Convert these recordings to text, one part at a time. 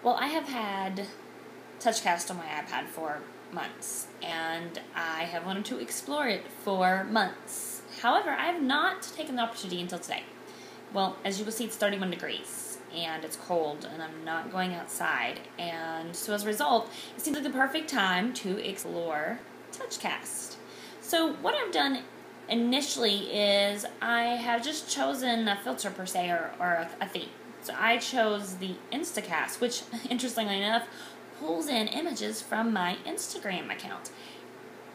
Well, I have had TouchCast on my iPad for months, and I have wanted to explore it for months. However, I have not taken the opportunity until today. Well, as you will see, it's 31 degrees, and it's cold, and I'm not going outside, and so as a result, it seems like the perfect time to explore TouchCast. So what I've done initially is I have just chosen a filter per se, or a theme. So I chose the Instacast, which, interestingly enough, pulls in images from my Instagram account.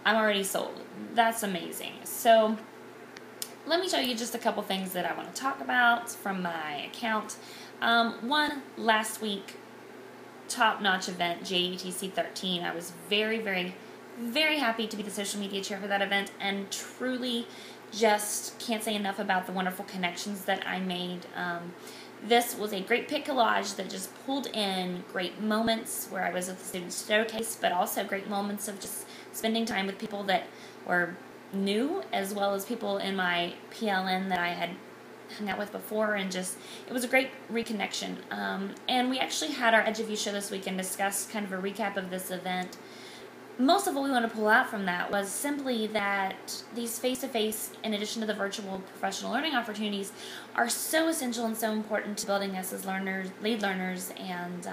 I'm already sold. That's amazing. So let me show you just a couple things that I want to talk about from my account. One, last week, top-notch event, JETC 13. I was very, very, very happy to be the social media chair for that event, and truly just can't say enough about the wonderful connections that I made. This was a great pick collage that just pulled in great moments where I was at the student showcase, but also great moments of just spending time with people that were new, as well as people in my PLN that I had hung out with before, and just, it was a great reconnection. And we actually had our Edge of You show this week and discussed kind of a recap of this event. Most of what we want to pull out from that was simply that these face-to-face, in addition to the virtual professional learning opportunities, are so essential and so important to building us as learners, lead learners, and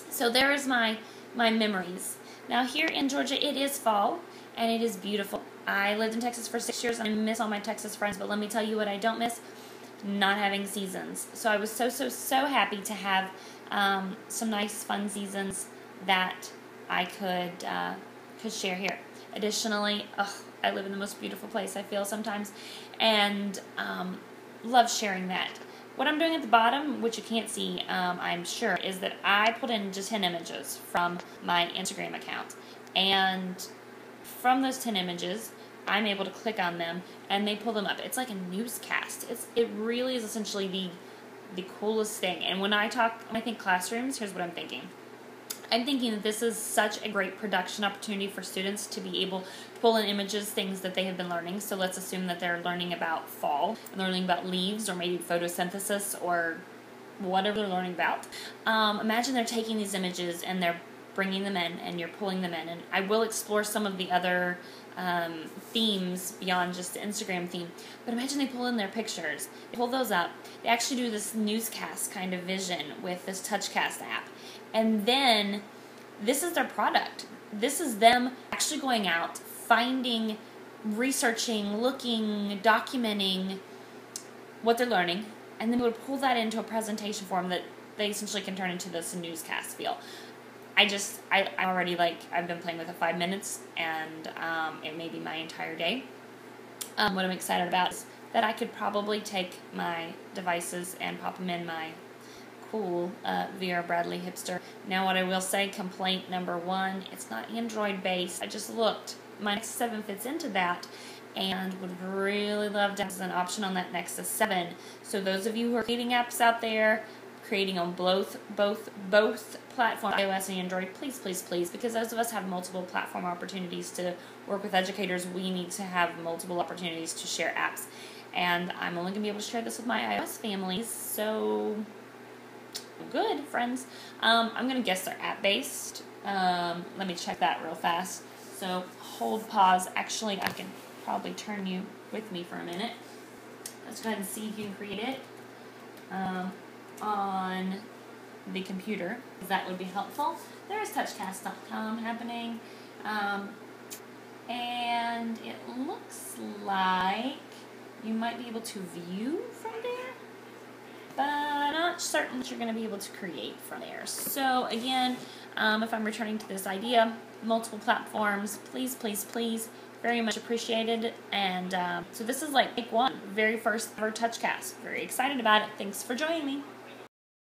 so there is my memories. Now here in Georgia, it is fall, and it is beautiful. I lived in Texas for 6 years, and I miss all my Texas friends, but let me tell you what I don't miss: not having seasons. So I was so happy to have some nice, fun seasons that I could share here. Additionally, I live in the most beautiful place, I feel sometimes, and love sharing that. What I'm doing at the bottom, which you can't see, I'm sure, is that I put in just 10 images from my Instagram account, and from those 10 images, I'm able to click on them, and they pull them up. It's like a newscast. It really is essentially the coolest thing. And when I think classrooms, here's what I'm thinking. I'm thinking that this is such a great production opportunity for students to be able to pull in images, things that they have been learning. So let's assume that they're learning about fall, and they're learning about leaves, or maybe photosynthesis, or whatever they're learning about. Imagine they're taking these images and they're bringing them in, and you're pulling them in. And I will explore some of the other themes beyond just the Instagram theme. But imagine they pull in their pictures, pull those up. They actually do this newscast kind of vision with this TouchCast app. And then this is their product. This is them actually going out, finding, researching, looking, documenting what they're learning, and then we would pull that into a presentation form that they essentially can turn into this newscast feel. I'm already, I've been playing with it 5 minutes, and it may be my entire day. What I'm excited about is that I could probably take my devices and pop them in my cool Vera Bradley hipster. Now, what I will say, complaint number one, it's not Android based. I just looked. My Nexus 7 fits into that, and would really love to have an option on that Nexus 7. So those of you who are creating apps out there, creating on both platforms, iOS and Android, please, please, please, because those of us have multiple platform opportunities to work with educators, we need to have multiple opportunities to share apps. And I'm only going to be able to share this with my iOS families, so good, friends. I'm going to guess they're app-based. Let me check that real fast. So hold pause. Actually, I can probably turn you with me for a minute. Let's go ahead and see if you can create it on the computer. That would be helpful. There's TouchCast.com happening. And it looks like you might be able to view from there, but I'm not certain that you're going to be able to create from there. So again, if I'm returning to this idea, multiple platforms, please, please, please, very much appreciated. And so this is like take one, very first ever TouchCast. Very excited about it. Thanks for joining me.